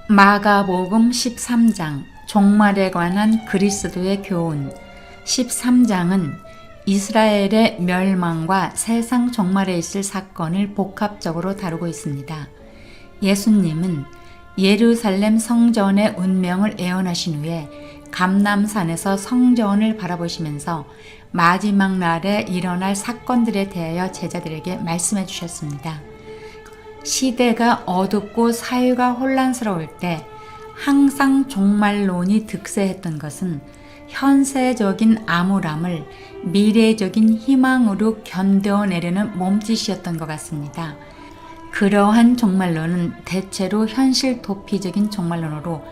마가복음 13장 종말에 관한 그리스도의 교훈. 13장은 이스라엘의 멸망과 세상 종말에 있을 사건을 복합적으로 다루고 있습니다. 예수님은 예루살렘 성전의 운명을 예언하신 후에 감람산에서 성전을 바라보시면서 마지막 날에 일어날 사건들에 대하여 제자들에게 말씀해 주셨습니다. 시대가 어둡고 사회가 혼란스러울 때 항상 종말론이 득세했던 것은 현세적인 암울함을 미래적인 희망으로 견뎌내려는 몸짓이었던 것 같습니다. 그러한 종말론은 대체로 현실 도피적인 종말론으로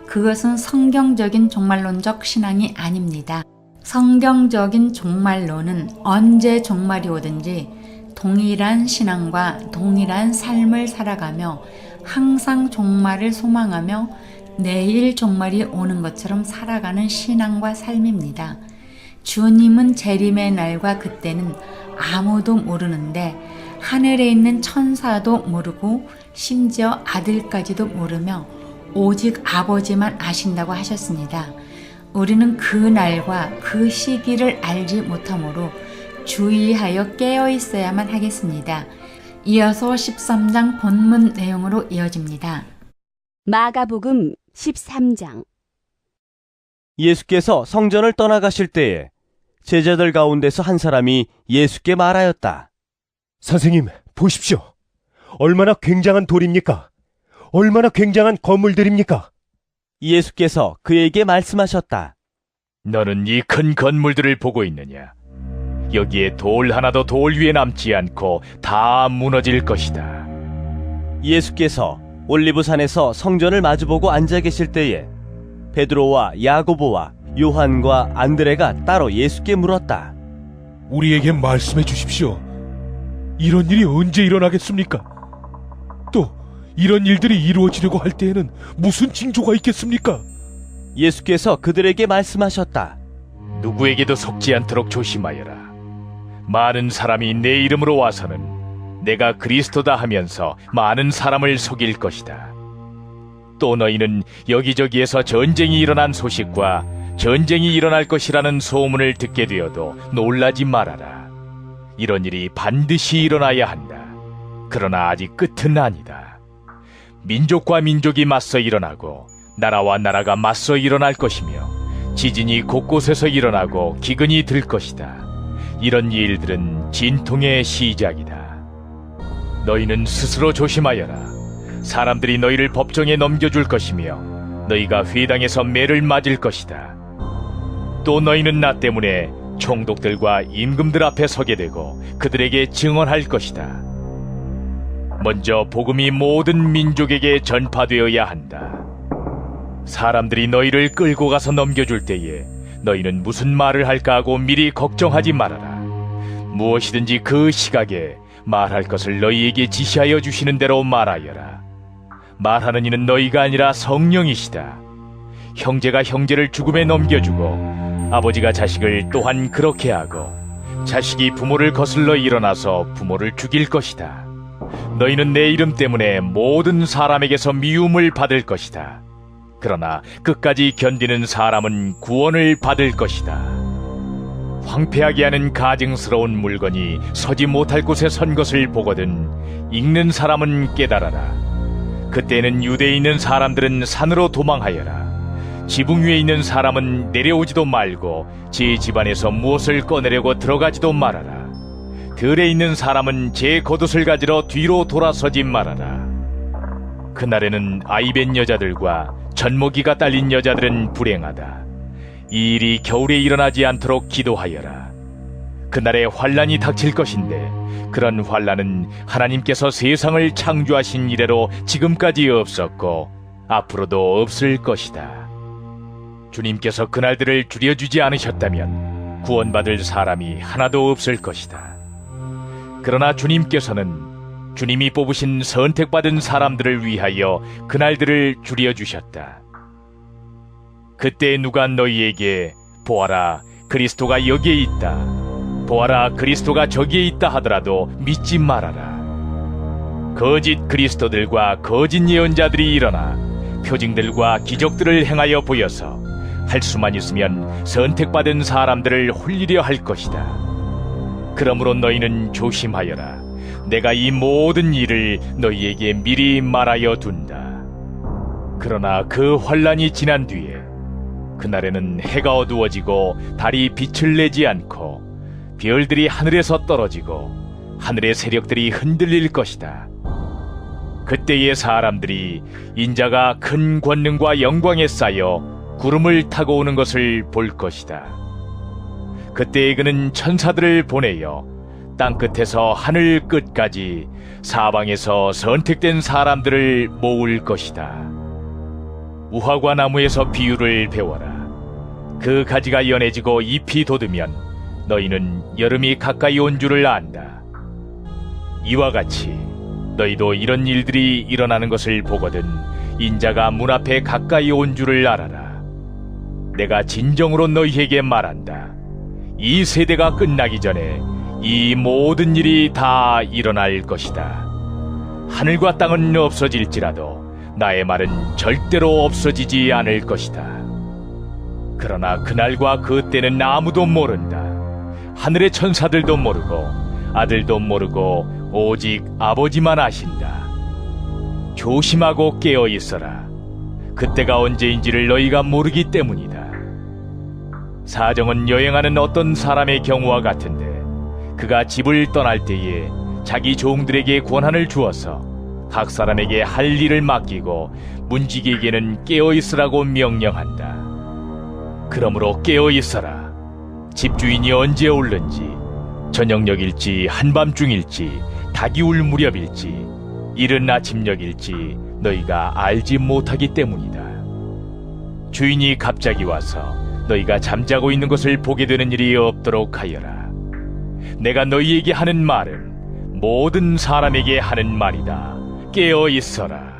그것은 성경적인 종말론적 신앙이 아닙니다. 성경적인 종말론은 언제 종말이 오든지 동일한 신앙과 동일한 삶을 살아가며 항상 종말을 소망하며 내일 종말이 오는 것처럼 살아가는 신앙과 삶입니다. 주님은 재림의 날과 그때는 아무도 모르는데 하늘에 있는 천사도 모르고 심지어 아들까지도 모르며 오직 아버지만 아신다고 하셨습니다. 우리는 그 날과 그 시기를 알지 못하므로 주의하여 깨어 있어야만 하겠습니다. 이어서 13장 본문 내용으로 이어집니다. 마가복음 13장. 예수께서 성전을 떠나가실 때에 제자들 가운데서 한 사람이 예수께 말하였다. 선생님, 보십시오. 얼마나 굉장한 돌입니까? 얼마나 굉장한 건물들입니까? 예수께서 그에게 말씀하셨다. 너는 이 큰 건물들을 보고 있느냐? 여기에 돌 하나도 돌 위에 남지 않고 다 무너질 것이다. 예수께서 올리브산에서 성전을 마주보고 앉아 계실 때에 베드로와 야고보와 요한과 안드레가 따로 예수께 물었다. 우리에게 말씀해 주십시오. 이런 일이 언제 일어나겠습니까? 또 이런 일들이 이루어지려고 할 때에는 무슨 징조가 있겠습니까? 예수께서 그들에게 말씀하셨다. 누구에게도 속지 않도록 조심하여라. 많은 사람이 내 이름으로 와서는 내가 그리스도다 하면서 많은 사람을 속일 것이다. 또 너희는 여기저기에서 전쟁이 일어난 소식과 전쟁이 일어날 것이라는 소문을 듣게 되어도 놀라지 말아라. 이런 일이 반드시 일어나야 한다. 그러나 아직 끝은 아니다. 민족과 민족이 맞서 일어나고 나라와 나라가 맞서 일어날 것이며 지진이 곳곳에서 일어나고 기근이 들 것이다. 이런 일들은 진통의 시작이다. 너희는 스스로 조심하여라. 사람들이 너희를 법정에 넘겨줄 것이며 너희가 회당에서 매를 맞을 것이다. 또 너희는 나 때문에 총독들과 임금들 앞에 서게 되고 그들에게 증언할 것이다. 먼저 복음이 모든 민족에게 전파되어야 한다. 사람들이 너희를 끌고 가서 넘겨줄 때에 너희는 무슨 말을 할까 하고 미리 걱정하지 말아라. 무엇이든지 그 시각에 말할 것을 너희에게 지시하여 주시는 대로 말하여라. 말하는 이는 너희가 아니라 성령이시다. 형제가 형제를 죽음에 넘겨주고 아버지가 자식을 또한 그렇게 하고 자식이 부모를 거슬러 일어나서 부모를 죽일 것이다. 너희는 내 이름 때문에 모든 사람에게서 미움을 받을 것이다. 그러나 끝까지 견디는 사람은 구원을 받을 것이다. 황폐하게 하는 가증스러운 물건이 서지 못할 곳에 선 것을 보거든 읽는 사람은 깨달아라. 그때는 유대에 있는 사람들은 산으로 도망하여라. 지붕 위에 있는 사람은 내려오지도 말고 제 집안에서 무엇을 꺼내려고 들어가지도 말아라. 들에 있는 사람은 제 겉옷을 가지러 뒤로 돌아서지 말아라. 그날에는 아이벤 여자들과 젖먹이가 딸린 여자들은 불행하다. 이 일이 겨울에 일어나지 않도록 기도하여라. 그날에 환란이 닥칠 것인데 그런 환란은 하나님께서 세상을 창조하신 이래로 지금까지 없었고 앞으로도 없을 것이다. 주님께서 그날들을 줄여주지 않으셨다면 구원받을 사람이 하나도 없을 것이다. 그러나 주님께서는 주님이 뽑으신 선택받은 사람들을 위하여 그날들을 줄여주셨다. 그때 누가 너희에게 보아라 그리스도가 여기에 있다, 보아라 그리스도가 저기에 있다 하더라도 믿지 말아라. 거짓 그리스도들과 거짓 예언자들이 일어나 표징들과 기적들을 행하여 보여서 할 수만 있으면 선택받은 사람들을 홀리려 할 것이다. 그러므로 너희는 조심하여라. 내가 이 모든 일을 너희에게 미리 말하여 둔다. 그러나 그 환란이 지난 뒤에 그날에는 해가 어두워지고 달이 빛을 내지 않고 별들이 하늘에서 떨어지고 하늘의 세력들이 흔들릴 것이다. 그때의 사람들이 인자가 큰 권능과 영광에 쌓여 구름을 타고 오는 것을 볼 것이다. 그때에 그는 천사들을 보내어 땅 끝에서 하늘 끝까지 사방에서 선택된 사람들을 모을 것이다. 무화과 나무에서 비유를 배워라. 그 가지가 연해지고 잎이 돋으면 너희는 여름이 가까이 온 줄을 안다. 이와 같이 너희도 이런 일들이 일어나는 것을 보거든 인자가 문 앞에 가까이 온 줄을 알아라. 내가 진정으로 너희에게 말한다. 이 세대가 끝나기 전에 이 모든 일이 다 일어날 것이다. 하늘과 땅은 없어질지라도 나의 말은 절대로 없어지지 않을 것이다. 그러나 그날과 그 때는 아무도 모른다. 하늘의 천사들도 모르고 아들도 모르고 오직 아버지만 아신다. 조심하고 깨어 있어라. 그때가 언제인지를 너희가 모르기 때문이다. 사정은 여행하는 어떤 사람의 경우와 같은데 그가 집을 떠날 때에 자기 종들에게 권한을 주어서 각 사람에게 할 일을 맡기고 문지기에게는 깨어 있으라고 명령한다. 그러므로 깨어 있어라. 집주인이 언제 올는지, 저녁녘일지 한밤중일지 닭이 울 무렵일지 이른 아침녘일지 너희가 알지 못하기 때문이다. 주인이 갑자기 와서 너희가 잠자고 있는 것을 보게 되는 일이 없도록 하여라. 내가 너희에게 하는 말은 모든 사람에게 하는 말이다. 깨어 있어라.